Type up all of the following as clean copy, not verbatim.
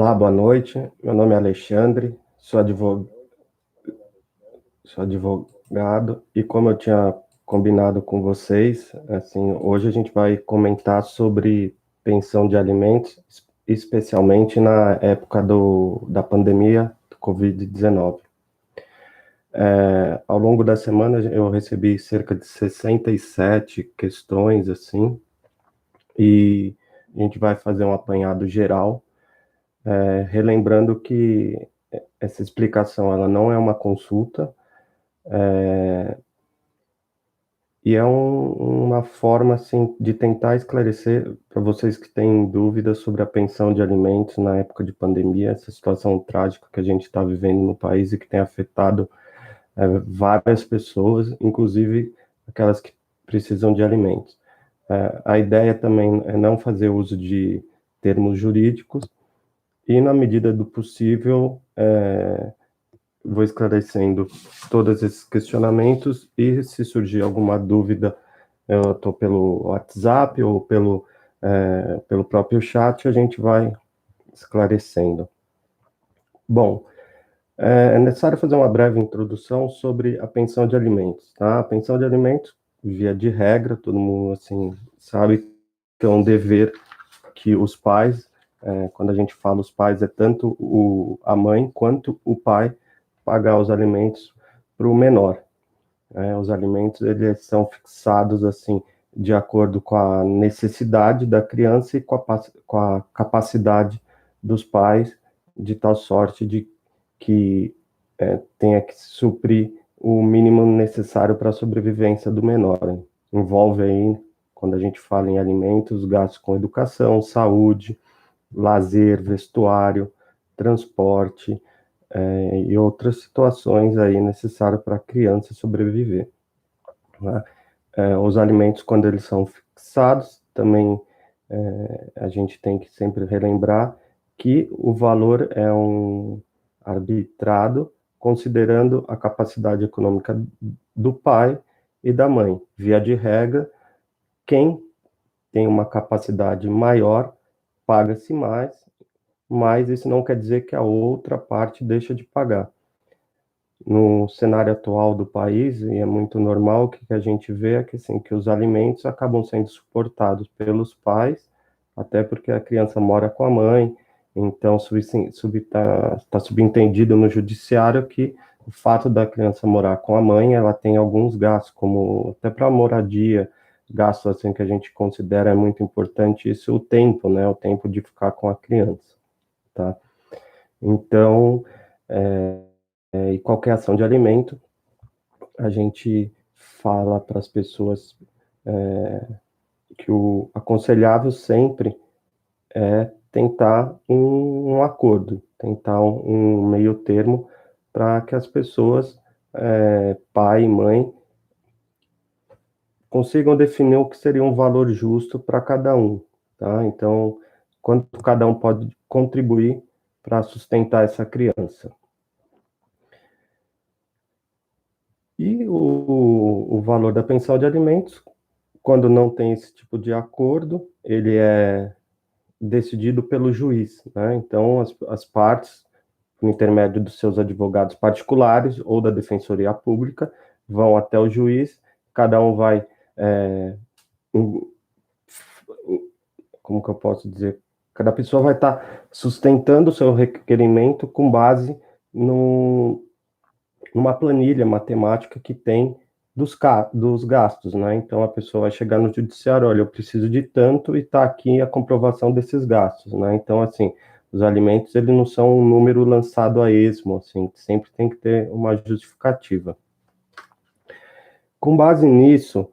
Olá, boa noite. Meu nome é Alexandre, sou advogado e como eu tinha combinado com vocês, assim, hoje a gente vai comentar sobre pensão de alimentos, especialmente na época da pandemia do Covid-19. Ao longo da semana eu recebi cerca de 67 questões, assim, e a gente vai fazer um apanhado geral, relembrando que essa explicação ela não é uma consulta, e é uma forma assim de tentar esclarecer para vocês que têm dúvidas sobre a pensão de alimentos na época de pandemia, essa situação trágica que a gente está vivendo no país e que tem afetado várias pessoas, inclusive aquelas que precisam de alimentos. A ideia também é não fazer uso de termos jurídicos e, na medida do possível, vou esclarecendo todos esses questionamentos e se surgir alguma dúvida, eu estou pelo WhatsApp ou pelo próprio chat, a gente vai esclarecendo. Bom, é necessário fazer uma breve introdução sobre a pensão de alimentos, tá? A pensão de alimentos, via de regra, todo mundo assim sabe que é um dever que os pais, quando a gente fala os pais, é tanto a mãe quanto o pai pagar os alimentos para o menor. Os alimentos eles são fixados assim de acordo com a necessidade da criança e com a capacidade dos pais, de tal sorte de que tenha que suprir o mínimo necessário para a sobrevivência do menor. Envolve aí, quando a gente fala em alimentos, gastos com educação, saúde, lazer, vestuário, transporte, e outras situações aí necessárias para a criança sobreviver, né? Os alimentos, quando eles são fixados, também a gente tem que sempre relembrar que o valor é um arbitrado, considerando a capacidade econômica do pai e da mãe. Via de regra, quem tem uma capacidade maior paga-se mais, mas isso não quer dizer que a outra parte deixa de pagar. No cenário atual do país, e é muito normal, que a gente vê é que, assim, que os alimentos acabam sendo suportados pelos pais, até porque a criança mora com a mãe, então está subentendido no judiciário que o fato da criança morar com a mãe, ela tem alguns gastos, como até para moradia, gastos assim que a gente considera muito importante, isso o tempo, né, o tempo de ficar com a criança, tá? Então, e qualquer ação de alimento, a gente fala para as pessoas que o aconselhável sempre é tentar um acordo, tentar um meio termo para que as pessoas, pai e mãe, consigam definir o que seria um valor justo para cada um, tá? Então, quanto cada um pode contribuir para sustentar essa criança. E o valor da pensão de alimentos, quando não tem esse tipo de acordo, ele é decidido pelo juiz, né? Então, as partes, por intermédio dos seus advogados particulares ou da Defensoria Pública, vão até o juiz, cada um vai, como que eu posso dizer? Cada pessoa vai estar sustentando o seu requerimento com base no, numa planilha matemática que tem dos gastos, né? Então a pessoa vai chegar no judiciário, olha, eu preciso de tanto e está aqui a comprovação desses gastos, né? Então, assim, os alimentos, eles não são um número lançado a esmo, assim, sempre tem que ter uma justificativa. Com base nisso,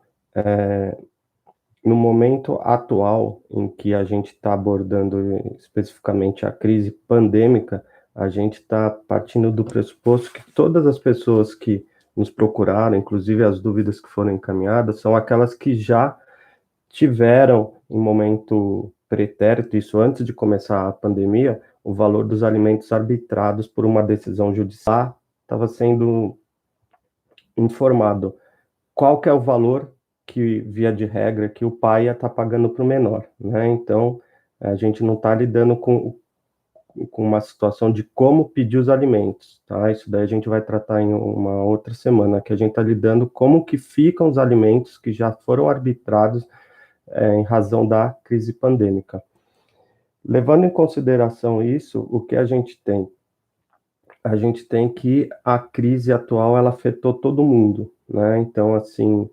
no momento atual em que a gente está abordando especificamente a crise pandêmica, a gente está partindo do pressuposto que todas as pessoas que nos procuraram, inclusive as dúvidas que foram encaminhadas, são aquelas que já tiveram, em momento pretérito, isso antes de começar a pandemia, o valor dos alimentos arbitrados por uma decisão judicial, estava sendo informado qual que é o valor que, via de regra, que o pai ia estar pagando para o menor, né? Então, a gente não está lidando com uma situação de como pedir os alimentos, tá? Isso daí a gente vai tratar em uma outra semana, que a gente está lidando como que ficam os alimentos que já foram arbitrados em razão da crise pandêmica. Levando em consideração isso, o que a gente tem? A gente tem que a crise atual, ela afetou todo mundo, né? Então, assim,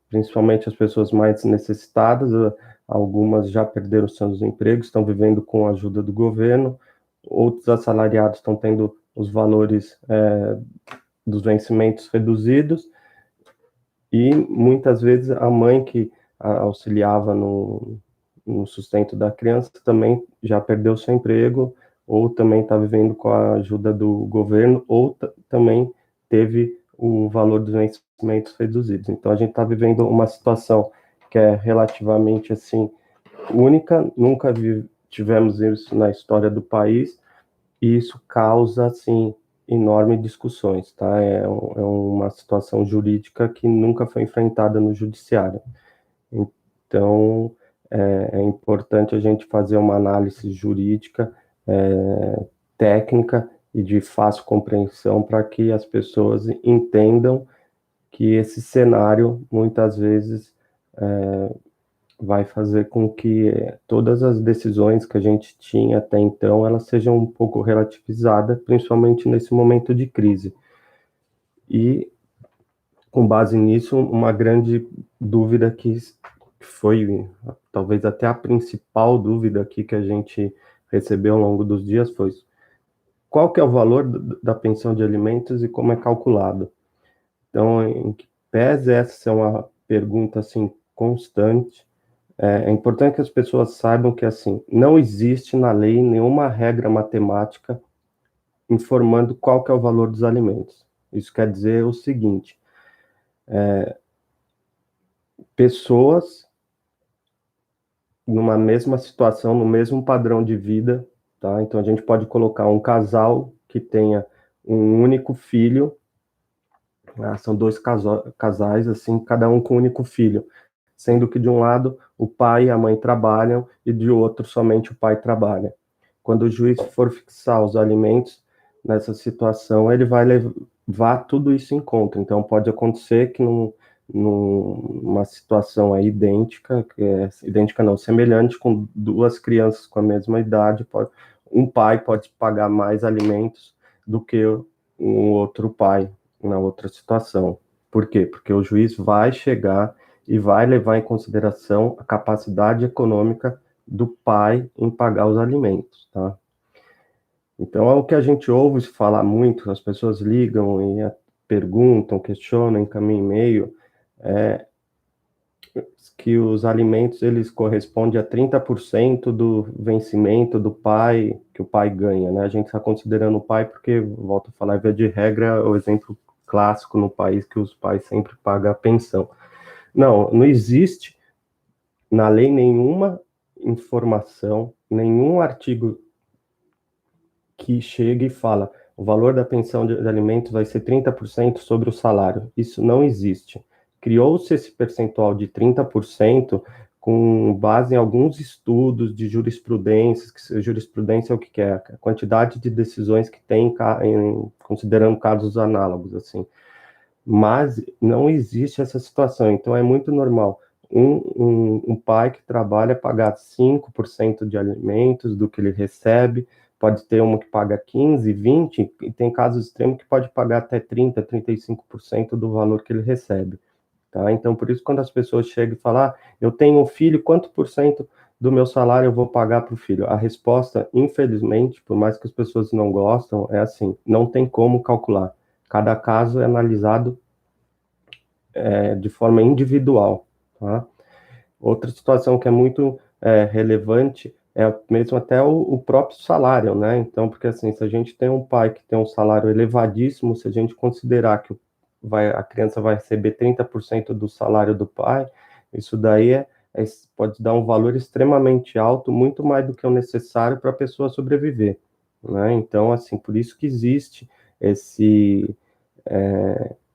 principalmente as pessoas mais necessitadas, algumas já perderam seus empregos, estão vivendo com a ajuda do governo, outros assalariados estão tendo os valores dos vencimentos reduzidos, e muitas vezes a mãe que auxiliava no sustento da criança também já perdeu seu emprego, ou também está vivendo com a ajuda do governo, ou também teve o valor dos vencimentos reduzidos. Então a gente está vivendo uma situação que é relativamente assim única, nunca tivemos isso na história do país, e isso causa assim enormes discussões, tá? É uma situação jurídica que nunca foi enfrentada no judiciário. Então, é importante a gente fazer uma análise jurídica, técnica e de fácil compreensão para que as pessoas entendam que esse cenário, muitas vezes, vai fazer com que todas as decisões que a gente tinha até então, elas sejam um pouco relativizadas, principalmente nesse momento de crise. E, com base nisso, uma grande dúvida que foi, talvez até a principal dúvida aqui que a gente recebeu ao longo dos dias foi: qual que é o valor da pensão de alimentos e como é calculado? Então, em que pese essa é uma pergunta assim constante, é importante que as pessoas saibam que assim não existe na lei nenhuma regra matemática informando qual que é o valor dos alimentos. Isso quer dizer o seguinte: pessoas numa mesma situação, no mesmo padrão de vida, tá? Então a gente pode colocar um casal que tenha um único filho, são dois casais, assim, cada um com um único filho, sendo que de um lado o pai e a mãe trabalham e de outro somente o pai trabalha. Quando o juiz for fixar os alimentos nessa situação, ele vai levar tudo isso em conta. Então pode acontecer que numa situação aí idêntica, idêntica não, semelhante, com duas crianças com a mesma idade, um pai pode pagar mais alimentos do que um outro pai na outra situação. Por quê? Porque o juiz vai chegar e vai levar em consideração a capacidade econômica do pai em pagar os alimentos, tá? Então, é o que a gente ouve falar muito, as pessoas ligam e perguntam, questionam, encaminham e-mail, que os alimentos, eles correspondem a 30% do vencimento do pai, que o pai ganha, né? A gente está considerando o pai porque, volto a falar, via de regra, é o exemplo clássico no país que os pais sempre pagam a pensão. Não existe na lei nenhuma informação, nenhum artigo que chegue e fala o valor da pensão de alimentos vai ser 30% sobre o salário. Isso não existe. Criou-se esse percentual de 30% com base em alguns estudos de jurisprudência, que jurisprudência é o que é, a quantidade de decisões que tem, considerando casos análogos, assim. Mas não existe essa situação, então é muito normal um pai que trabalha pagar 5% de alimentos do que ele recebe, pode ter uma que paga 15, 20, e tem casos extremos que pode pagar até 30, 35% do valor que ele recebe, tá? Então, por isso, quando as pessoas chegam e falam, eu tenho um filho, quanto por cento do meu salário eu vou pagar para o filho? A resposta, infelizmente, por mais que as pessoas não gostam, é assim, não tem como calcular. Cada caso é analisado de forma individual, tá? Outra situação que é muito relevante é mesmo até o próprio salário, né? Então, porque assim, se a gente tem um pai que tem um salário elevadíssimo, se a gente considerar que a criança vai receber 30% do salário do pai, isso daí pode dar um valor extremamente alto, muito mais do que o necessário para a pessoa sobreviver, né? Então, assim, por isso que existe esse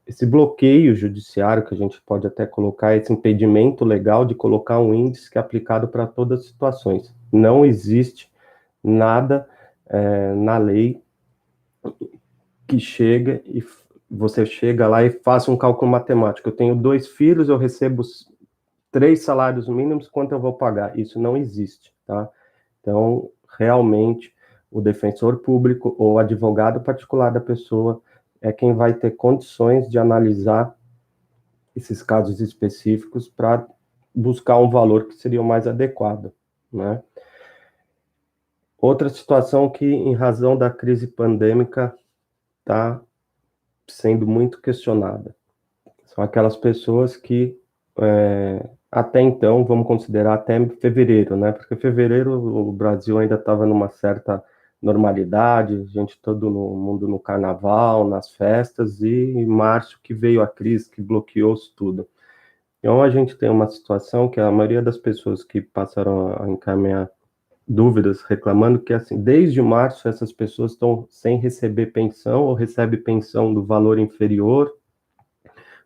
esse bloqueio judiciário, que a gente pode até colocar, esse impedimento legal de colocar um índice que é aplicado para todas as situações. Não existe nada na lei que chega e você chega lá e faça um cálculo matemático. Eu tenho 2 filhos, eu recebo 3 salários mínimos, quanto eu vou pagar? Isso não existe, tá? Então, realmente, o defensor público ou advogado particular da pessoa é quem vai ter condições de analisar esses casos específicos para buscar um valor que seria o mais adequado, né? Outra situação que, em razão da crise pandêmica, está sendo muito questionada. São aquelas pessoas que, até então, vamos considerar até fevereiro, né? Porque fevereiro o Brasil ainda estava numa certa normalidade, a gente todo no mundo no carnaval, nas festas, e em março que veio a crise que bloqueou tudo. Então a gente tem uma situação que a maioria das pessoas que passaram a encaminhar dúvidas reclamando que assim, desde março essas pessoas estão sem receber pensão ou recebem pensão do valor inferior.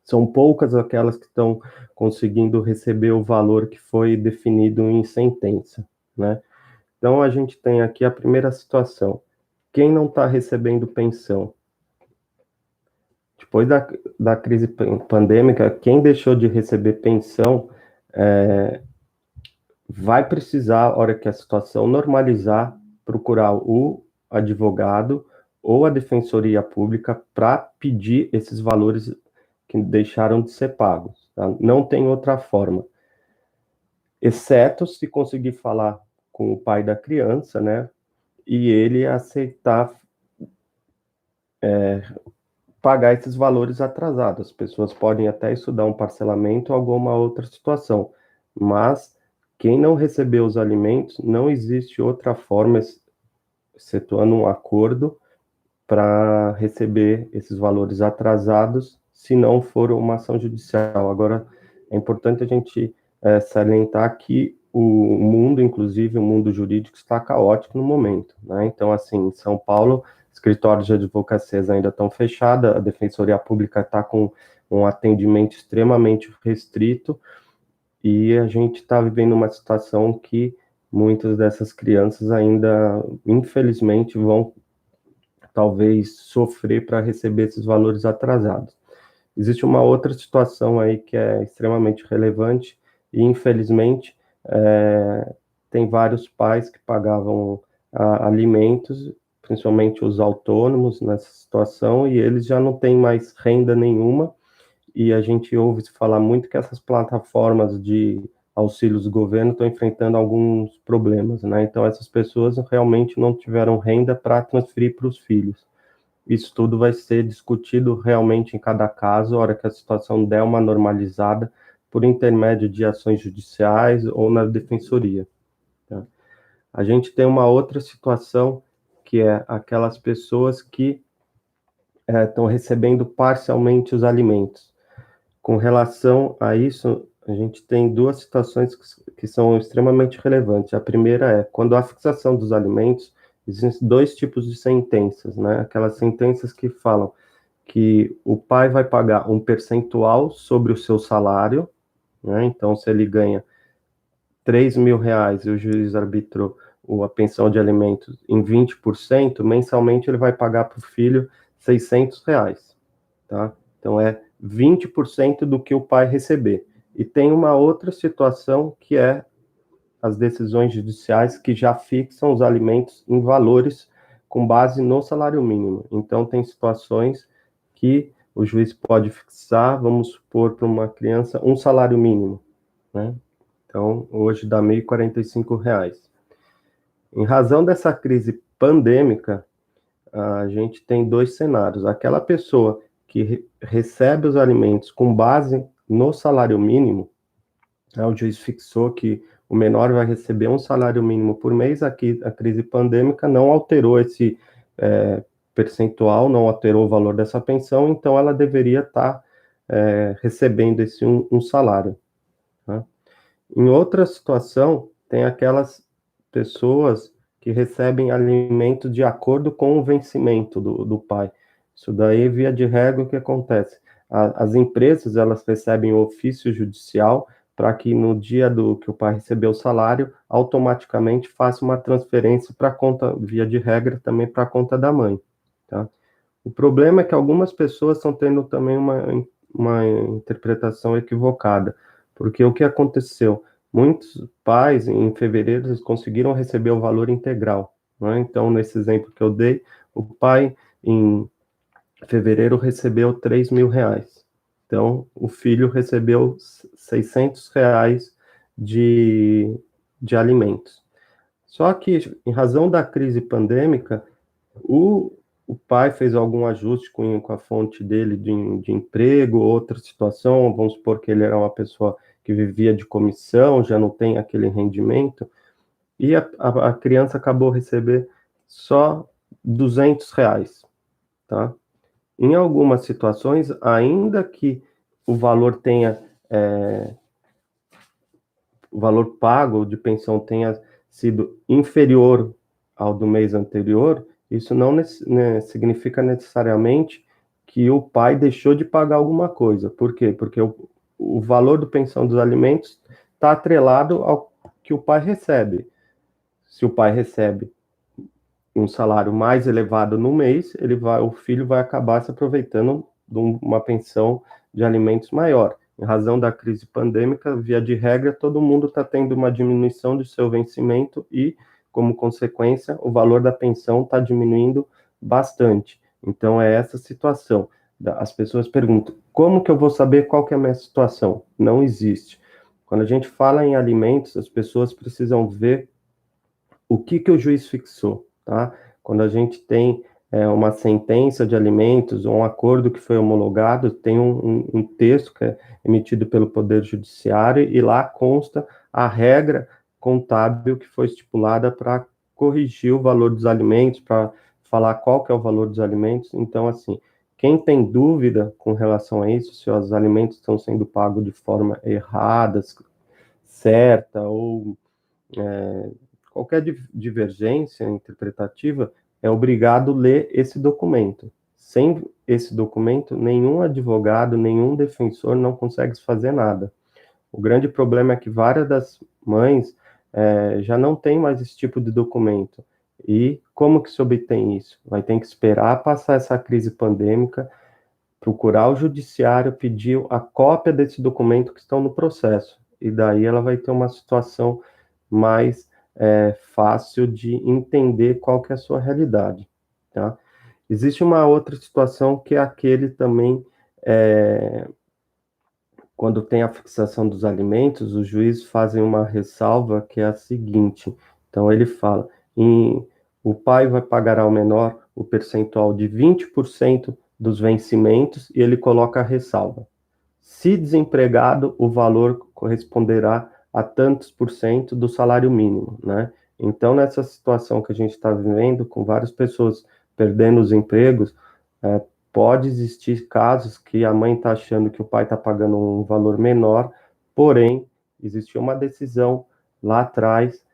São poucas aquelas que estão conseguindo receber o valor que foi definido em sentença, né? Então, a gente tem aqui a primeira situação. Quem não está recebendo pensão? Depois da crise pandêmica, quem deixou de receber pensão vai precisar, a hora que a situação normalizar, procurar o advogado ou a defensoria pública para pedir esses valores que deixaram de ser pagos. Tá? Não tem outra forma, exceto se conseguir falar com o pai da criança, né? E ele aceitar pagar esses valores atrasados. As pessoas podem até estudar um parcelamento ou alguma outra situação, mas quem não recebeu os alimentos, não existe outra forma, excetuando um acordo, para receber esses valores atrasados, se não for uma ação judicial. Agora, é importante a gente salientar que o mundo, inclusive o mundo jurídico, está caótico no momento, né? Então, assim, em São Paulo, escritórios de advocacias ainda estão fechados, a Defensoria Pública está com um atendimento extremamente restrito, e a gente está vivendo uma situação que muitas dessas crianças ainda, infelizmente, vão talvez sofrer para receber esses valores atrasados. Existe uma outra situação aí que é extremamente relevante e, infelizmente, tem vários pais que pagavam alimentos, principalmente os autônomos nessa situação, e eles já não têm mais renda nenhuma, e a gente ouve se falar muito que essas plataformas de auxílios do governo estão enfrentando alguns problemas, né? Então, essas pessoas realmente não tiveram renda para transferir para os filhos. Isso tudo vai ser discutido realmente em cada caso, a hora que a situação der uma normalizada, por intermédio de ações judiciais ou na defensoria. Tá? A gente tem uma outra situação, que é aquelas pessoas que estão recebendo parcialmente os alimentos. Com relação a isso, a gente tem duas situações que são extremamente relevantes. A primeira é, quando há fixação dos alimentos, existem 2 tipos de sentenças, né? Aquelas sentenças que falam que o pai vai pagar um percentual sobre o seu salário, né? Então, se ele ganha R$ 3.000 e o juiz arbitrou a pensão de alimentos em 20%, mensalmente ele vai pagar para o filho R$ 600, tá? Então, é 20% do que o pai receber. E tem uma outra situação que é as decisões judiciais que já fixam os alimentos em valores com base no salário mínimo. Então, tem situações que o juiz pode fixar, vamos supor, para uma criança, um salário mínimo, né? Então, hoje dá R$ 1.045. Em razão dessa crise pandêmica, a gente tem 2 cenários. Aquela pessoa que recebe os alimentos com base no salário mínimo, o juiz fixou que o menor vai receber um salário mínimo por mês. Aqui, a crise pandêmica não alterou esse percentual, não alterou o valor dessa pensão, então ela deveria estar recebendo esse um salário. Tá? Em outra situação, tem aquelas pessoas que recebem alimento de acordo com o vencimento do pai. Isso daí, via de regra, o que acontece? As empresas, elas recebem o ofício judicial para que no dia do que o pai receber o salário, automaticamente faça uma transferência para a conta, via de regra, também para a conta da mãe, tá? O problema é que algumas pessoas estão tendo também uma interpretação equivocada, porque o que aconteceu? Muitos pais, em fevereiro, eles conseguiram receber o valor integral, né? Então, nesse exemplo que eu dei, o pai, em fevereiro, recebeu R$ 3.000. Então, o filho recebeu R$ 600 de alimentos. Só que, em razão da crise pandêmica, o, o pai fez algum ajuste com a fonte dele de emprego, outra situação, vamos supor que ele era uma pessoa que vivia de comissão, já não tem aquele rendimento, e a criança acabou recebendo só R$ 200, tá? Em algumas situações, ainda que o valor tenha, o valor pago de pensão tenha sido inferior ao do mês anterior, isso não significa necessariamente que o pai deixou de pagar alguma coisa. Por quê? Porque o valor do pensão dos alimentos está atrelado ao que o pai recebe. Se o pai recebe um salário mais elevado no mês, o filho vai acabar se aproveitando de uma pensão de alimentos maior. Em razão da crise pandêmica, via de regra, todo mundo está tendo uma diminuição de seu vencimento e, como consequência, o valor da pensão está diminuindo bastante. Então, é essa situação. As pessoas perguntam, como que eu vou saber qual que é a minha situação? Não existe. Quando a gente fala em alimentos, as pessoas precisam ver o que o juiz fixou, tá? Quando a gente tem uma sentença de alimentos ou um acordo que foi homologado, tem um texto que é emitido pelo Poder Judiciário e lá consta a regra contábil que foi estipulada para corrigir o valor dos alimentos, para falar qual que é o valor dos alimentos. Então, assim, quem tem dúvida com relação a isso, se os alimentos estão sendo pagos de forma errada, certa ou qualquer divergência interpretativa, é obrigado a ler esse documento. Sem esse documento, nenhum advogado, nenhum defensor não consegue fazer nada. O grande problema é que várias das mães já não têm mais esse tipo de documento. E como que se obtém isso? Vai ter que esperar passar essa crise pandêmica, procurar o judiciário, pedir a cópia desse documento que estão no processo. E daí ela vai ter uma situação mais fácil de entender qual que é a sua realidade, tá? Existe uma outra situação que é aquele também, quando tem a fixação dos alimentos, os juízes fazem uma ressalva que é a seguinte, então ele fala, o pai vai pagar ao menor o percentual de 20% dos vencimentos e ele coloca a ressalva. Se desempregado, o valor corresponderá a tantos por cento do salário mínimo, né? Então, nessa situação que a gente está vivendo, com várias pessoas perdendo os empregos, pode existir casos que a mãe está achando que o pai está pagando um valor menor, porém, existiu uma decisão lá atrás,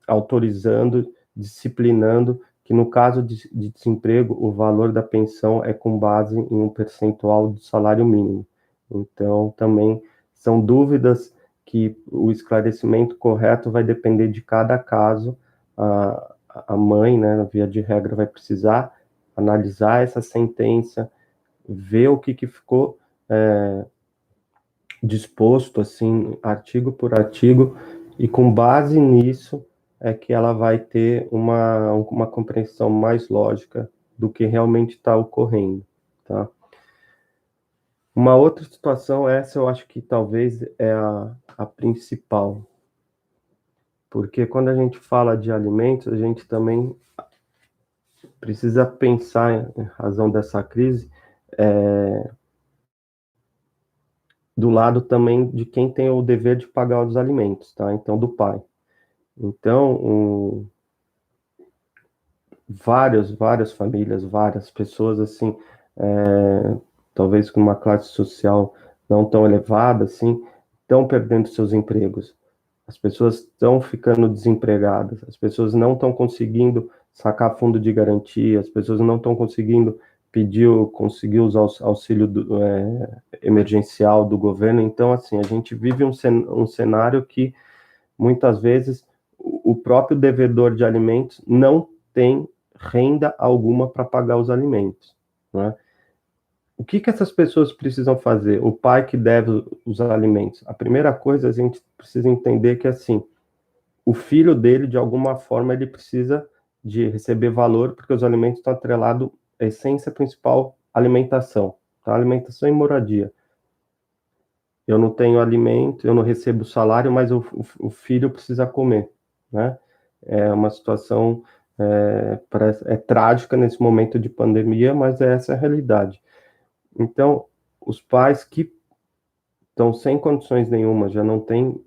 autorizando, disciplinando, que no caso de desemprego, o valor da pensão é com base em um percentual do salário mínimo. Então, também são dúvidas que o esclarecimento correto vai depender de cada caso. A mãe, né, via de regra, vai precisar analisar essa sentença, ver o que ficou disposto, assim, artigo por artigo, e com base nisso é que ela vai ter uma compreensão mais lógica do que realmente está ocorrendo, tá? Uma outra situação, essa eu acho que talvez é a principal, porque quando a gente fala de alimentos, a gente também precisa pensar, em razão dessa crise, do lado também de quem tem o dever de pagar os alimentos, tá? Então, do pai. Então, várias famílias, várias pessoas, assim, talvez com uma classe social não tão elevada, assim, estão perdendo seus empregos. As pessoas estão ficando desempregadas, as pessoas não estão conseguindo sacar fundo de garantia, as pessoas não estão conseguindo conseguiu usar o auxílio emergencial do governo. Então, assim, a gente vive um cenário que, muitas vezes, o próprio devedor de alimentos não tem renda alguma para pagar os alimentos, né? O que essas pessoas precisam fazer? O pai que deve os alimentos. A primeira coisa, a gente precisa entender que, assim, o filho dele, de alguma forma, ele precisa de receber valor, porque os alimentos estão atrelados à essência principal, alimentação. Tá? Alimentação e moradia. Eu não tenho alimento, eu não recebo salário, mas o filho precisa comer, né? É uma situação trágica nesse momento de pandemia, mas essa é a realidade. Então, os pais que estão sem condições nenhuma, já não têm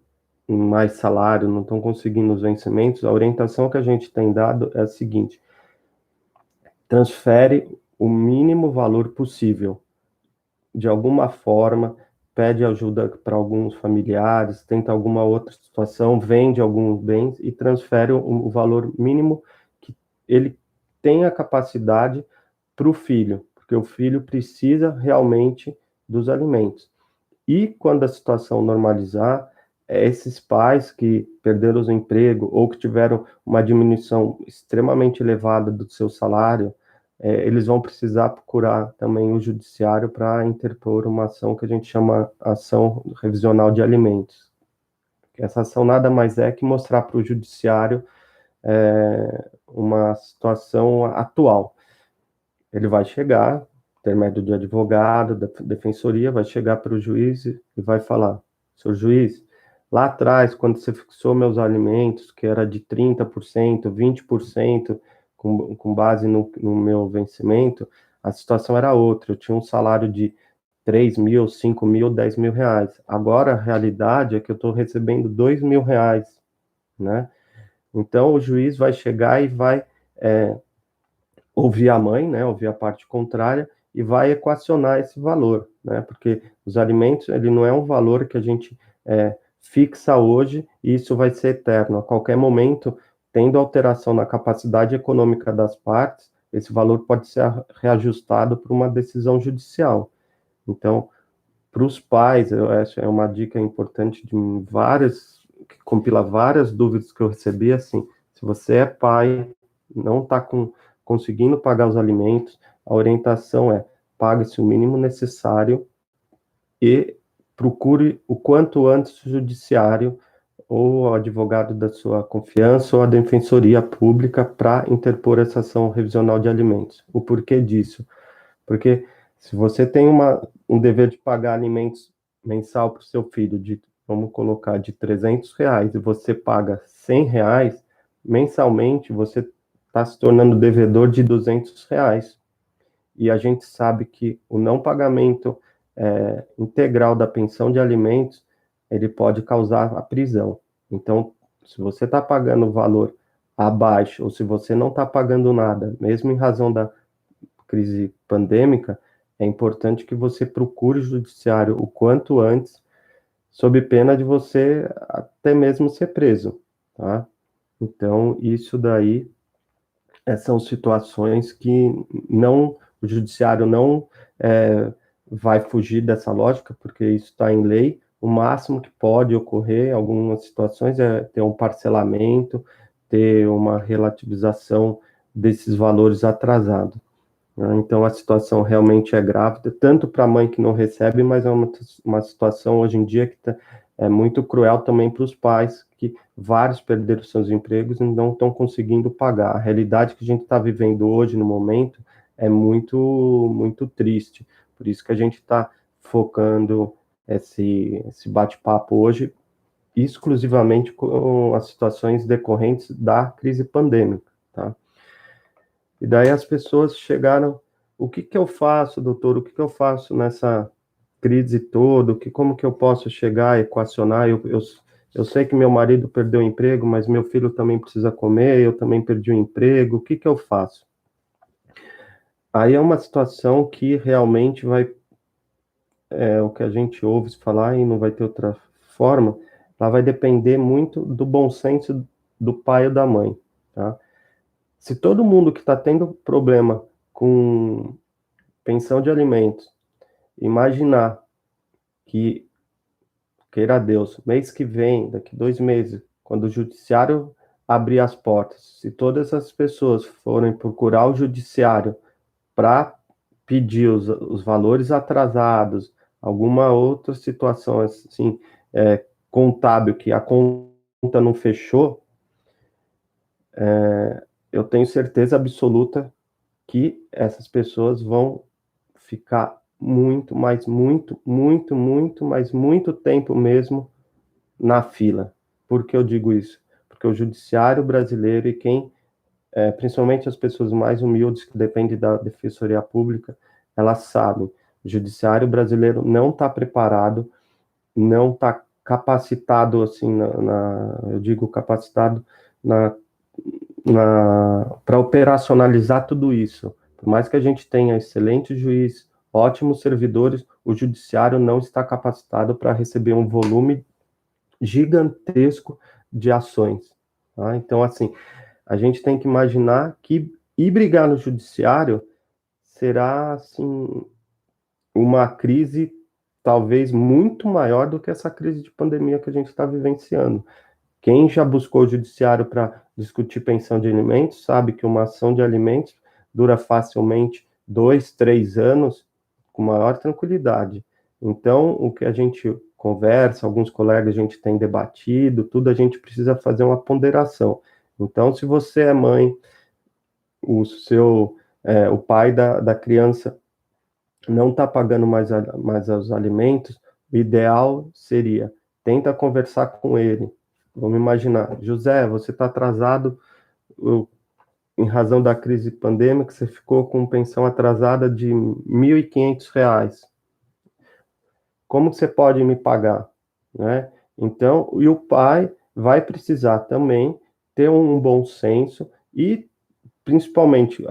mais salário, não estão conseguindo os vencimentos, a orientação que a gente tem dado é a seguinte: transfere o mínimo valor possível. De alguma forma, pede ajuda para alguns familiares, tenta alguma outra situação, vende alguns bens e transfere o valor mínimo que ele tem a capacidade para o filho, porque o filho precisa realmente dos alimentos. E quando a situação normalizar, esses pais que perderam o emprego ou que tiveram uma diminuição extremamente elevada do seu salário, eles vão precisar procurar também o judiciário para interpor uma ação que a gente chama ação revisional de alimentos. Essa ação nada mais é que mostrar para o judiciário uma situação atual. Ele vai chegar, intermédio de advogado, da defensoria, vai chegar para o juiz e vai falar: senhor juiz, lá atrás, quando você fixou meus alimentos, que era de 30%, 20%, com base no meu vencimento, a situação era outra. Eu tinha um salário de 3 mil, 5 mil, 10 mil reais. Agora, a realidade é que eu estou recebendo 2 mil reais, né? Então, o juiz vai chegar e vai ouvir a mãe, né, ouvir a parte contrária e vai equacionar esse valor, né, porque os alimentos, ele não é um valor que a gente fixa hoje e isso vai ser eterno. A qualquer momento, tendo alteração na capacidade econômica das partes, esse valor pode ser reajustado por uma decisão judicial. Então, para os pais, essa é uma dica importante de várias, que compila várias dúvidas que eu recebi, assim: se você é pai, não está conseguindo pagar os alimentos, a orientação é: pague-se o mínimo necessário e procure o quanto antes o judiciário ou o advogado da sua confiança ou a defensoria pública para interpor essa ação revisional de alimentos. O porquê disso? Porque se você tem um dever de pagar alimentos mensal para o seu filho, vamos colocar, de R$ 300, e você paga R$ 100, mensalmente você está se tornando devedor de R$ 200. E a gente sabe que o não pagamento integral da pensão de alimentos, ele pode causar a prisão. Então, se você está pagando o valor abaixo, ou se você não está pagando nada, mesmo em razão da crise pandêmica, é importante que você procure o judiciário o quanto antes, sob pena de você até mesmo ser preso, tá? Então, isso daí são situações que o judiciário não vai fugir dessa lógica, porque isso está em lei. O máximo que pode ocorrer em algumas situações é ter um parcelamento, ter uma relativização desses valores atrasados. Então, a situação realmente é grávida, tanto para a mãe que não recebe, mas é uma situação hoje em dia que é muito cruel também para os pais, que vários perderam seus empregos e não estão conseguindo pagar. A realidade que a gente está vivendo hoje, no momento, é muito, muito triste. Por isso que a gente está focando esse bate-papo hoje exclusivamente com as situações decorrentes da crise pandêmica, tá? E daí as pessoas chegaram: o que eu faço, doutor? O que eu faço nessa crise toda? Como que eu posso chegar a equacionar? Eu sei que meu marido perdeu o emprego, mas meu filho também precisa comer, eu também perdi o emprego, o que eu faço? Aí é uma situação que realmente o que a gente ouve falar e não vai ter outra forma, ela vai depender muito do bom senso do pai ou da mãe, tá? Se todo mundo que está tendo problema com pensão de alimentos, imaginar que, queira Deus, mês que vem, daqui 2 meses, quando o judiciário abrir as portas, se todas as pessoas forem procurar o judiciário para pedir os valores atrasados, alguma outra situação assim, contábil, que a conta não fechou, eu tenho certeza absoluta que essas pessoas vão ficar muito, mas muito, muito, muito, mas muito tempo mesmo na fila. Por que eu digo isso? Porque o judiciário brasileiro e quem, principalmente as pessoas mais humildes que dependem da defensoria pública, elas sabem, o judiciário brasileiro não está preparado, não está capacitado, assim, eu digo capacitado na para operacionalizar tudo isso. Por mais que a gente tenha excelente juiz, ótimos servidores, o judiciário não está capacitado para receber um volume gigantesco de ações. Tá? Então, assim, a gente tem que imaginar que ir brigar no judiciário será, assim, uma crise talvez muito maior do que essa crise de pandemia que a gente está vivenciando. Quem já buscou o judiciário para discutir pensão de alimentos sabe que uma ação de alimentos dura facilmente 2, 3 anos com maior tranquilidade. Então, o que a gente conversa, alguns colegas a gente tem debatido, tudo a gente precisa fazer uma ponderação. Então, se você é mãe, o pai da criança não está pagando mais os alimentos, o ideal seria tenta conversar com ele. Vamos imaginar, José, você está atrasado em razão da crise pandêmica, você ficou com pensão atrasada de R$ 1.500. Como você pode me pagar? Né? Então, e o pai vai precisar também ter um bom senso e, principalmente,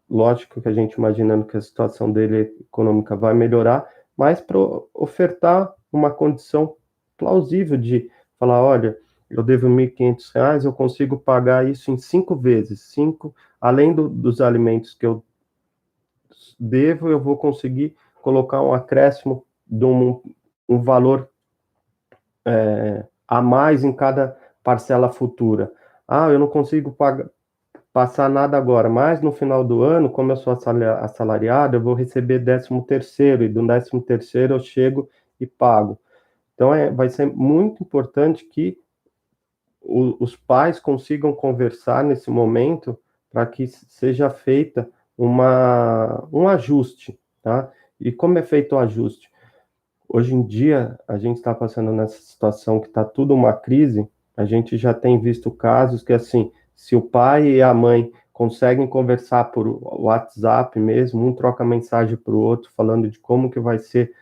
lógico que a gente imaginando que a situação dele econômica vai melhorar, mas para ofertar uma condição plausível de falar, olha, eu devo R$ 1.500, eu consigo pagar isso em 5 vezes, além dos alimentos que eu devo, eu vou conseguir colocar um acréscimo de um valor a mais em cada parcela futura. Ah, eu não consigo passar nada agora, mas no final do ano, como eu sou assalariado, eu vou receber 13º, e do 13º eu chego e pago. Então, vai ser muito importante que os pais consigam conversar nesse momento para que seja feita um ajuste, tá? E como é feito o ajuste? Hoje em dia, a gente está passando nessa situação que está tudo uma crise, a gente já tem visto casos que, assim, se o pai e a mãe conseguem conversar por WhatsApp mesmo, um troca mensagem para o outro, falando de como que vai ser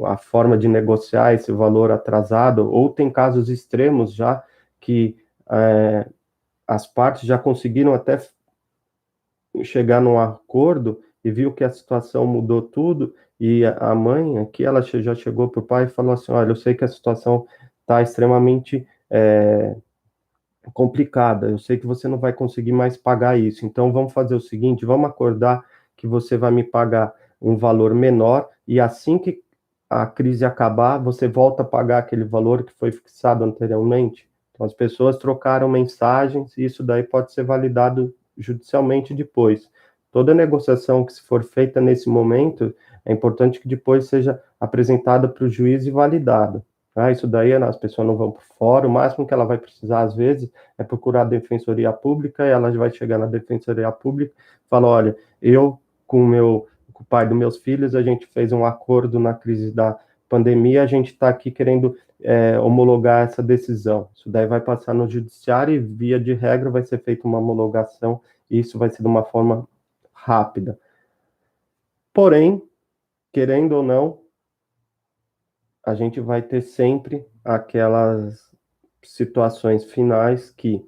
a forma de negociar esse valor atrasado, ou tem casos extremos já que as partes já conseguiram até chegar num acordo e viu que a situação mudou tudo, e a mãe aqui, ela já chegou para o pai e falou assim, olha, eu sei que a situação está extremamente complicada, eu sei que você não vai conseguir mais pagar isso, então vamos fazer o seguinte, vamos acordar que você vai me pagar um valor menor, e assim que a crise acabar, você volta a pagar aquele valor que foi fixado anteriormente. Então, as pessoas trocaram mensagens, e isso daí pode ser validado judicialmente depois. Toda negociação que se for feita nesse momento, é importante que depois seja apresentada para o juiz e validada. Isso daí as pessoas não vão por fora, o máximo que ela vai precisar, às vezes, é procurar a Defensoria Pública, e ela vai chegar na Defensoria Pública e falar, olha, eu com o pai dos meus filhos, a gente fez um acordo na crise da pandemia, a gente está aqui querendo homologar essa decisão. Isso daí vai passar no judiciário e, via de regra, vai ser feita uma homologação, e isso vai ser de uma forma rápida. Porém, querendo ou não, a gente vai ter sempre aquelas situações finais que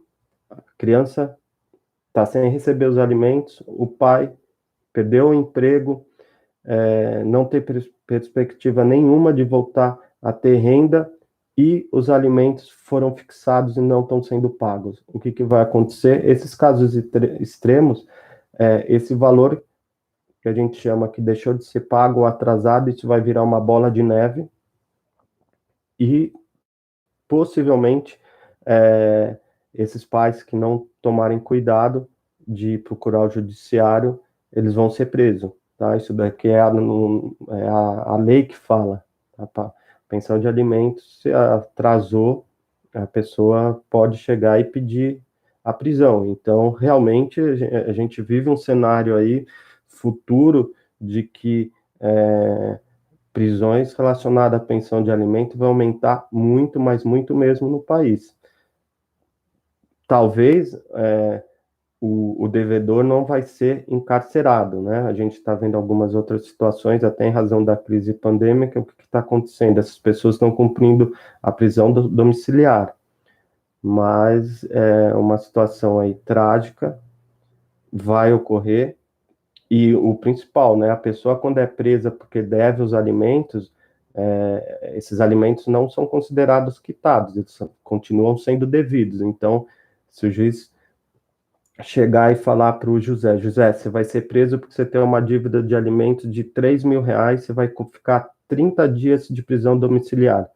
a criança está sem receber os alimentos, o pai perdeu o emprego, não tem perspectiva nenhuma de voltar a ter renda, e os alimentos foram fixados e não estão sendo pagos. O que vai acontecer? Esses casos extremos, esse valor que a gente chama que deixou de ser pago ou atrasado, isso vai virar uma bola de neve e possivelmente esses pais que não tomarem cuidado de procurar o judiciário, eles vão ser presos, tá? Isso daqui é a lei que fala, tá? Pensão de alimentos, se atrasou, a pessoa pode chegar e pedir a prisão. Então, realmente, a gente vive um cenário aí futuro de que prisões relacionadas à pensão de alimento vão aumentar muito, mas muito mesmo no país. Talvez o devedor não vai ser encarcerado, né? A gente está vendo algumas outras situações, até em razão da crise pandêmica, o que está acontecendo? Essas pessoas estão cumprindo a prisão domiciliar, mas é uma situação aí trágica, vai ocorrer, e o principal, né? A pessoa, quando é presa porque deve os alimentos, esses alimentos não são considerados quitados, eles continuam sendo devidos. Então, se o juiz chegar e falar para o José, você vai ser preso porque você tem uma dívida de alimentos de R$ 3.000, você vai ficar 30 dias de prisão domiciliar.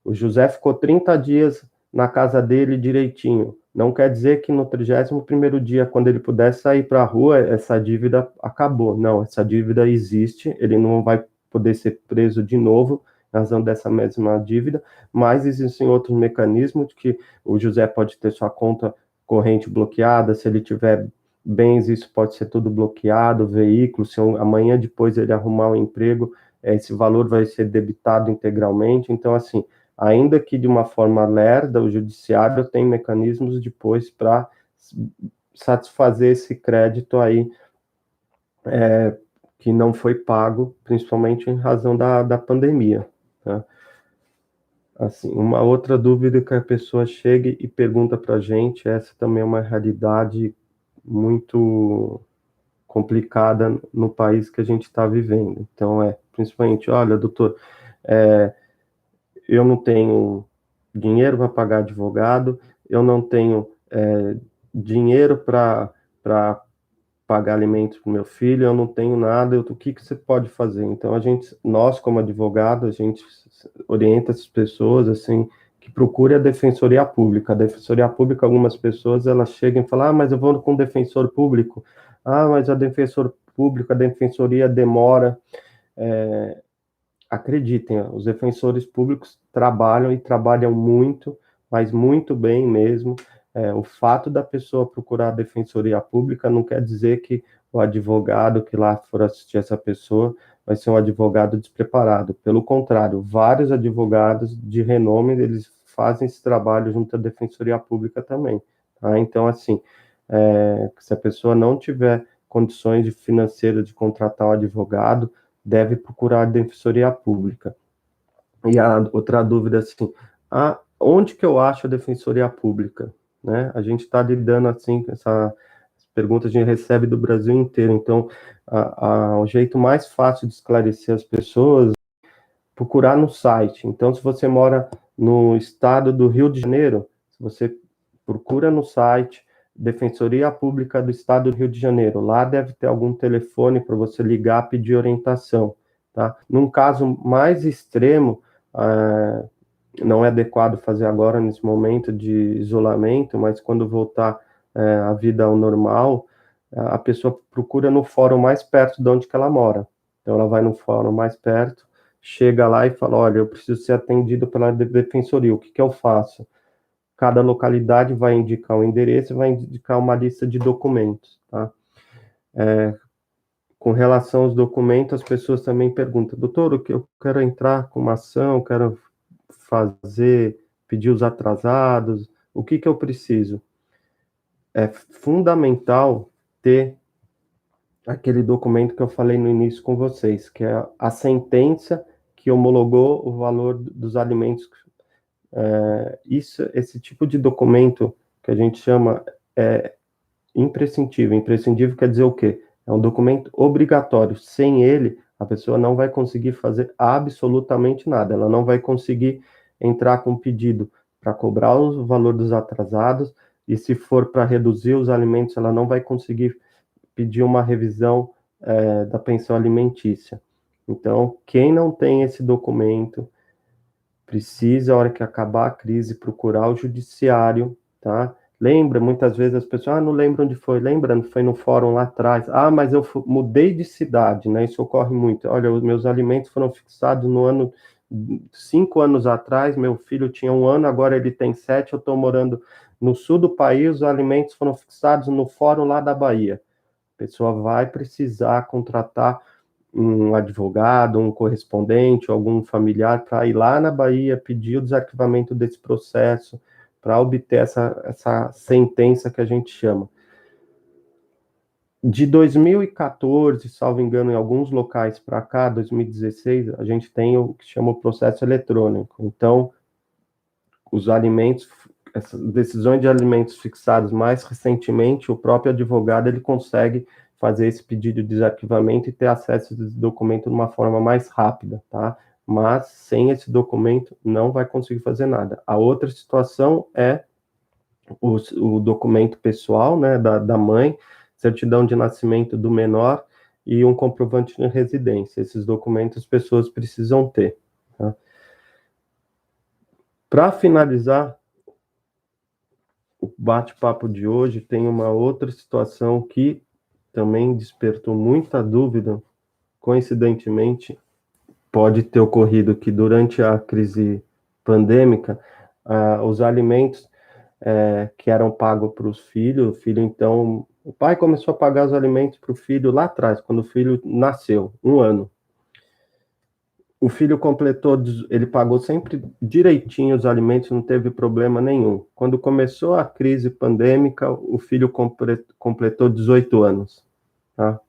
O José ficou 30 dias na casa dele direitinho. Não quer dizer que no 31º dia, quando ele puder sair para a rua, essa dívida acabou. Não, essa dívida existe, ele não vai poder ser preso de novo na razão dessa mesma dívida, mas existem outros mecanismos que o José pode ter sua conta corrente bloqueada, se ele tiver bens, isso pode ser tudo bloqueado, veículo, se amanhã depois ele arrumar um emprego, esse valor vai ser debitado integralmente. Então, assim, ainda que de uma forma lerda, o judiciário tem mecanismos depois para satisfazer esse crédito aí que não foi pago, principalmente em razão da pandemia, tá? Assim, uma outra dúvida que a pessoa chega e pergunta para a gente, essa também é uma realidade muito complicada no país que a gente está vivendo. Então, principalmente, olha, doutor, eu não tenho dinheiro para pagar advogado, eu não tenho dinheiro para pagar alimentos para o meu filho, eu não tenho nada, o que você pode fazer? Então, nós como advogado, a gente orienta as pessoas, assim, que procure a Defensoria Pública. A Defensoria Pública, algumas pessoas, elas chegam e falam, mas eu vou com o defensor público. Mas a Defensor Público, a Defensoria demora. Acreditem, os defensores públicos trabalham e trabalham muito, mas muito bem mesmo. O fato da pessoa procurar a defensoria pública não quer dizer que o advogado que lá for assistir essa pessoa vai ser um advogado despreparado. Pelo contrário, vários advogados de renome, eles fazem esse trabalho junto à defensoria pública também. Tá? Então, assim, se a pessoa não tiver condições financeiras de contratar um advogado, deve procurar a Defensoria Pública. E a outra dúvida, assim, onde que eu acho a Defensoria Pública? Né? A gente está lidando, assim, com essa pergunta a gente recebe do Brasil inteiro, então, o jeito mais fácil de esclarecer as pessoas é procurar no site. Então, se você mora no estado do Rio de Janeiro, você procura no site Defensoria Pública do Estado do Rio de Janeiro. Lá deve ter algum telefone para você ligar, pedir orientação, tá? Num caso mais extremo, não é adequado fazer agora nesse momento de isolamento, mas quando voltar a vida ao normal, a pessoa procura no fórum mais perto de onde que ela mora. Então ela vai no fórum mais perto, chega lá e fala, olha, eu preciso ser atendido pela defensoria, o que que eu faço? Cada localidade vai indicar um endereço, vai indicar uma lista de documentos, tá? Com relação aos documentos, as pessoas também perguntam, doutor, o que eu quero entrar com uma ação, quero fazer, pedir os atrasados, o que que eu preciso? É fundamental ter aquele documento que eu falei no início com vocês, que é a sentença que homologou o valor dos alimentos. Esse tipo de documento que a gente chama imprescindível. Imprescindível quer dizer o quê? É um documento obrigatório. Sem ele, a pessoa não vai conseguir fazer absolutamente nada. Ela não vai conseguir entrar com pedido para cobrar o valor dos atrasados, e se for para reduzir os alimentos, ela não vai conseguir pedir uma revisão da pensão alimentícia. Então, quem não tem esse documento precisa, a hora que acabar a crise, procurar o judiciário, tá? Lembra, muitas vezes as pessoas, não lembram onde foi, lembra, foi no fórum lá atrás, mas eu mudei de cidade, né? Isso ocorre muito. Olha, os meus alimentos foram fixados no ano, 5 anos atrás, meu filho tinha 1 ano, agora ele tem 7, eu estou morando no sul do país, os alimentos foram fixados no fórum lá da Bahia. A pessoa vai precisar contratar um advogado, um correspondente, algum familiar para ir lá na Bahia pedir o desarquivamento desse processo, para obter essa sentença que a gente chama. De 2014, salvo engano, em alguns locais para cá, 2016, a gente tem o que chama o processo eletrônico. Então, os alimentos, essas decisões de alimentos fixados mais recentemente, o próprio advogado ele consegue fazer esse pedido de desarquivamento e ter acesso a esse documento de uma forma mais rápida, tá? Mas sem esse documento não vai conseguir fazer nada. A outra situação é o documento pessoal, né, da mãe, certidão de nascimento do menor e um comprovante de residência. Esses documentos as pessoas precisam ter, tá? Para finalizar o bate-papo de hoje, tem uma outra situação que também despertou muita dúvida. Coincidentemente, pode ter ocorrido que durante a crise pandêmica, os alimentos que eram pagos para os filhos, o filho então, o pai começou a pagar os alimentos para o filho lá atrás, quando o filho nasceu, 1 ano. O filho completou, ele pagou sempre direitinho os alimentos, não teve problema nenhum. Quando começou a crise pandêmica, o filho completou 18 anos. Tá?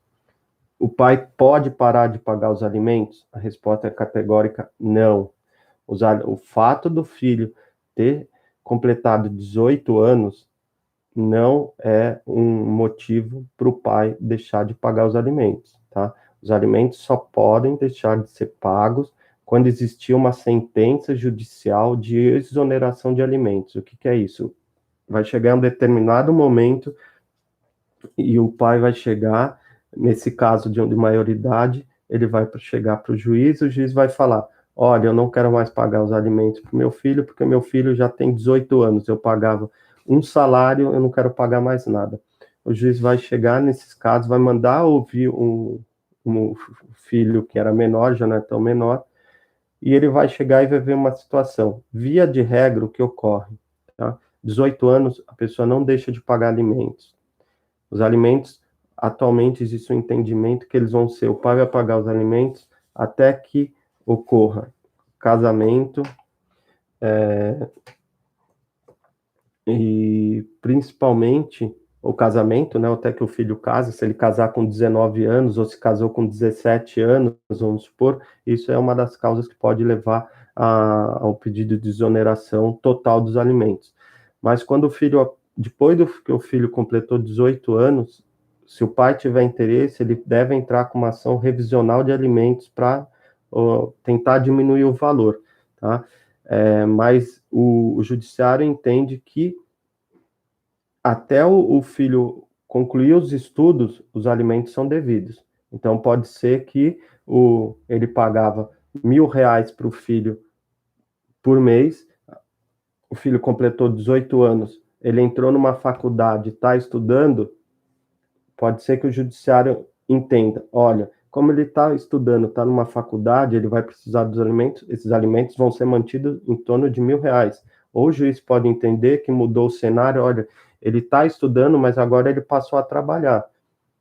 O pai pode parar de pagar os alimentos? A resposta é categórica: não. O fato do filho ter completado 18 anos não é um motivo para o pai deixar de pagar os alimentos, tá? Os alimentos só podem deixar de ser pagos quando existir uma sentença judicial de exoneração de alimentos. O que é isso? Vai chegar um determinado momento e o pai vai chegar, nesse caso de maioridade, ele vai chegar para o juiz vai falar: olha, eu não quero mais pagar os alimentos para o meu filho, porque meu filho já tem 18 anos, eu pagava um salário, eu não quero pagar mais nada. O juiz vai chegar nesses casos, vai mandar ouvir um filho que era menor, já não é tão menor, e ele vai chegar e vai ver uma situação. Via de regra, o que ocorre, tá? 18 anos, a pessoa não deixa de pagar alimentos. Os alimentos, atualmente existe um entendimento que eles vão ser, o pai vai pagar os alimentos até que ocorra casamento, e principalmente o casamento, né, até que o filho case, se ele casar com 19 anos ou se casou com 17 anos, vamos supor, isso é uma das causas que pode levar ao pedido de exoneração total dos alimentos. Mas quando o filho, depois que o filho completou 18 anos, se o pai tiver interesse, ele deve entrar com uma ação revisional de alimentos para tentar diminuir o valor, tá? Mas o judiciário entende que até o filho concluir os estudos, os alimentos são devidos. Então, pode ser que ele pagava R$ 1.000 para o filho por mês, o filho completou 18 anos, ele entrou numa faculdade, está estudando, pode ser que o judiciário entenda: olha, como ele está estudando, está numa faculdade, ele vai precisar dos alimentos, esses alimentos vão ser mantidos em torno de R$ 1.000. Ou o juiz pode entender que mudou o cenário: olha, ele está estudando, mas agora ele passou a trabalhar,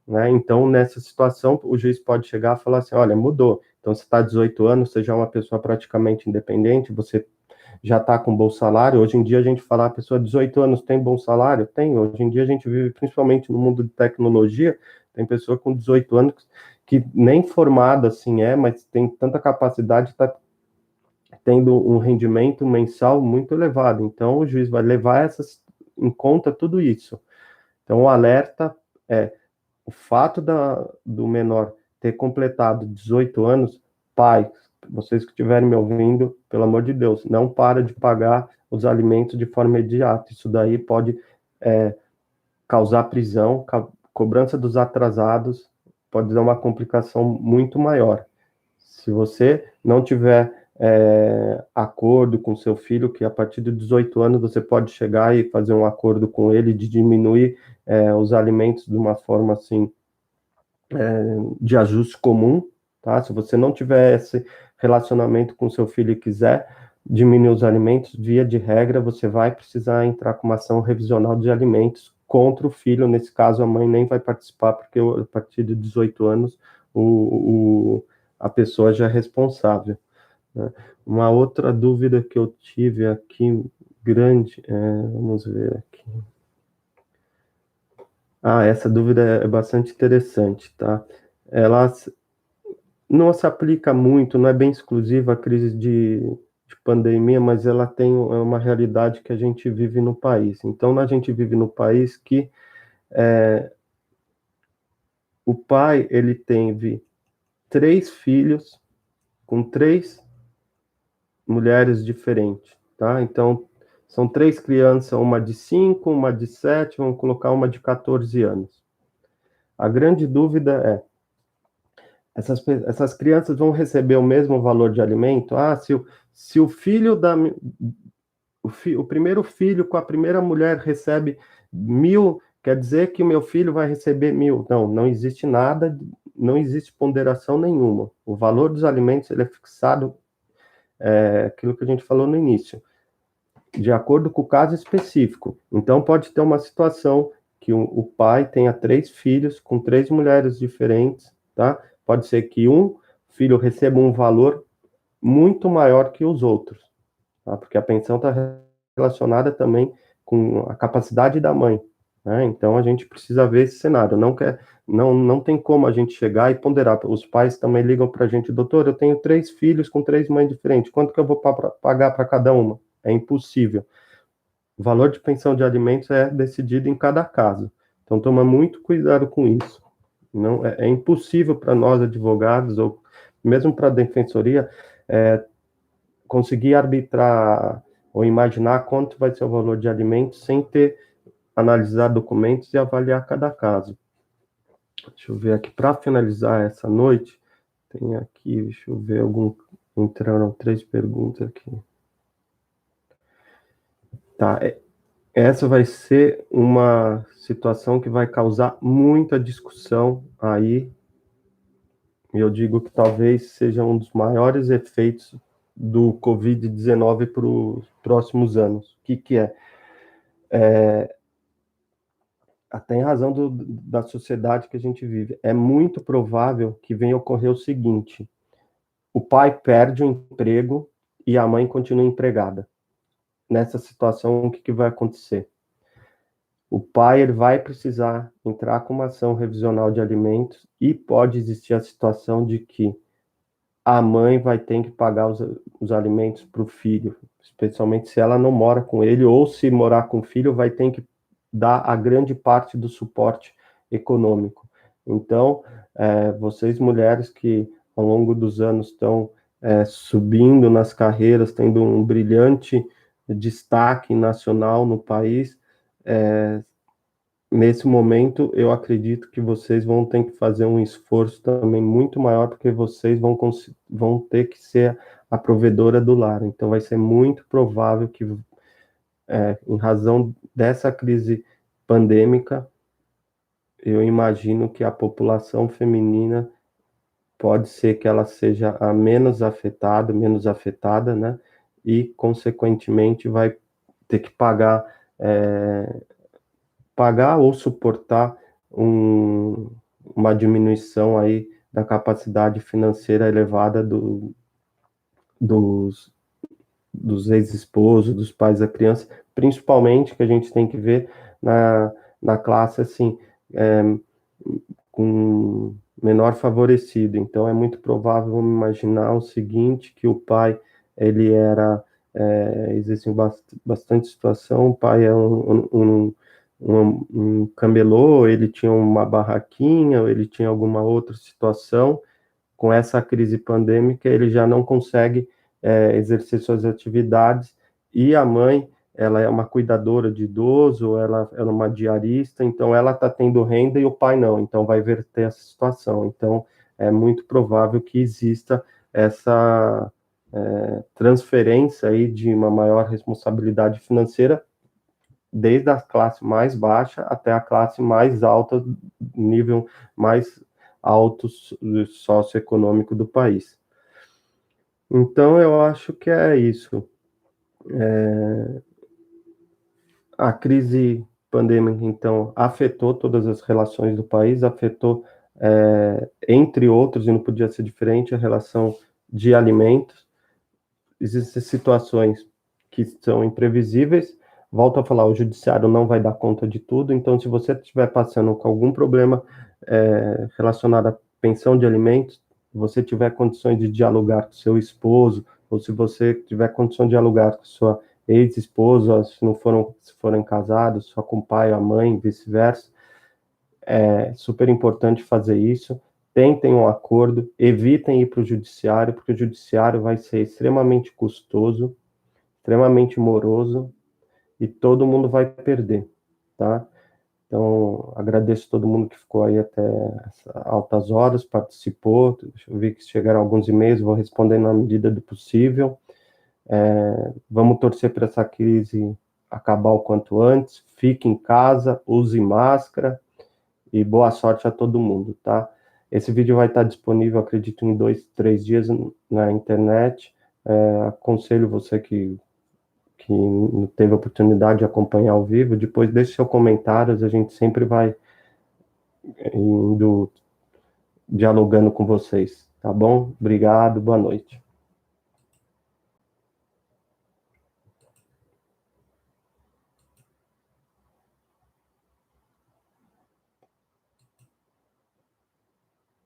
né? Então, nessa situação, o juiz pode chegar e falar assim: olha, mudou. Então, você está 18 anos, você já é uma pessoa praticamente independente, você já está com bom salário. Hoje em dia a gente fala: a pessoa de 18 anos tem bom salário? Tem. Hoje em dia a gente vive principalmente no mundo de tecnologia, tem pessoa com 18 anos que nem formada assim mas tem tanta capacidade, está tendo um rendimento mensal muito elevado. Então o juiz vai levar em conta tudo isso. Então o alerta é: o fato do menor ter completado 18 anos, pai, vocês que estiverem me ouvindo, pelo amor de Deus, não para de pagar os alimentos de forma imediata. Isso daí pode causar prisão, cobrança dos atrasados. pode dar uma complicação muito maior. Se você não tiver acordo com seu filho, que a partir de 18 anos você pode chegar e fazer um acordo com ele de diminuir os alimentos de uma forma assim, de ajuste comum, tá? Se você não tiver esse relacionamento com seu filho e quiser diminuir os alimentos, via de regra, você vai precisar entrar com uma ação revisional de alimentos contra o filho. Nesse caso, a mãe nem vai participar, porque a partir de 18 anos a pessoa já é responsável, né? Uma outra dúvida que eu tive aqui, grande, vamos ver aqui. Essa dúvida é bastante interessante, tá? Ela não se aplica muito, não é bem exclusiva à crise de pandemia, mas ela tem uma realidade que a gente vive no país. Então, a gente vive no país que o pai, ele teve 3 filhos com 3 mulheres diferentes, tá? Então, são 3 crianças, uma de 5, uma de 7, vamos colocar uma de 14 anos. A grande dúvida é, essas crianças vão receber o mesmo valor de alimento? Se o filho o primeiro filho com a primeira mulher recebe 1.000, quer dizer que o meu filho vai receber 1.000? Não, não existe nada, não existe ponderação nenhuma. O valor dos alimentos, ele é fixado, aquilo que a gente falou no início, de acordo com o caso específico. Então, pode ter uma situação que o pai tenha 3 filhos com 3 mulheres diferentes, tá? Pode ser que um filho receba um valor muito maior que os outros, tá? Porque a pensão está relacionada também com a capacidade da mãe, né? Então, a gente precisa ver esse cenário. Não tem como a gente chegar e ponderar. Os pais também ligam para a gente: doutor, eu tenho 3 filhos com 3 mães diferentes, quanto que eu vou pagar para cada uma? É impossível. O valor de pensão de alimentos é decidido em cada caso. Então, toma muito cuidado com isso. Não, é impossível para nós, advogados, ou mesmo para a defensoria, conseguir arbitrar ou imaginar quanto vai ser o valor de alimentos sem ter analisado documentos e avaliar cada caso. Deixa eu ver aqui, para finalizar essa noite, tem aqui, deixa eu ver, entraram 3 perguntas aqui. Tá, essa vai ser uma situação que vai causar muita discussão aí. Eu digo que talvez seja um dos maiores efeitos do Covid-19 para os próximos anos. O que é? Até em razão da sociedade que a gente vive. É muito provável que venha ocorrer o seguinte: o pai perde o emprego e a mãe continua empregada. Nessa situação, o que vai acontecer? O pai, ele vai precisar entrar com uma ação revisional de alimentos e pode existir a situação de que a mãe vai ter que pagar os alimentos para o filho, especialmente se ela não mora com ele, ou se morar com o filho, vai ter que dar a grande parte do suporte econômico. Então, vocês mulheres que ao longo dos anos estão subindo nas carreiras, tendo um brilhante destaque nacional no país, nesse momento, eu acredito que vocês vão ter que fazer um esforço também muito maior, porque vocês vão ter que ser a provedora do lar. Então, vai ser muito provável que, em razão dessa crise pandêmica, eu imagino que a população feminina pode ser que ela seja a menos afetada, né? E, consequentemente, vai ter que pagar ou suportar uma diminuição aí da capacidade financeira elevada dos, dos ex-esposos, dos pais da criança, principalmente que a gente tem que ver na classe assim, com menor favorecido. Então é muito provável, vamos imaginar o seguinte, que o pai, ele era, existe bastante situação, o pai é um camelô, ele tinha uma barraquinha, ou ele tinha alguma outra situação. Com essa crise pandêmica, ele já não consegue exercer suas atividades, e a mãe ela é uma cuidadora de idoso, ela é uma diarista, então ela está tendo renda e o pai não, então vai verter essa situação. Então, é muito provável que exista essa transferência aí de uma maior responsabilidade financeira, desde a classe mais baixa até a classe mais alta, nível mais alto socioeconômico do país. Então, eu acho que é isso. A crise pandêmica, então, afetou todas as relações do país, afetou, entre outros, e não podia ser diferente, a relação de alimentos. Existem situações que são imprevisíveis. Volto a falar, o judiciário não vai dar conta de tudo, então, se você estiver passando com algum problema relacionado à pensão de alimentos, você tiver condições de dialogar com seu esposo, ou se você tiver condição de dialogar com sua ex-esposa, se forem casados, só com o pai, a mãe, vice-versa, é super importante fazer isso. Tentem um acordo, evitem ir para o judiciário, porque o judiciário vai ser extremamente custoso, extremamente moroso, e todo mundo vai perder, tá? Então, agradeço todo mundo que ficou aí até altas horas, participou. Eu vi que chegaram alguns e-mails, vou responder na medida do possível. Vamos torcer para essa crise acabar o quanto antes. Fique em casa, use máscara e boa sorte a todo mundo, tá? Esse vídeo vai estar disponível, acredito, em 2, 3 dias na internet. Aconselho você que não teve a oportunidade de acompanhar ao vivo, depois deixe seus comentários, a gente sempre vai indo dialogando com vocês, tá bom? Obrigado, boa noite.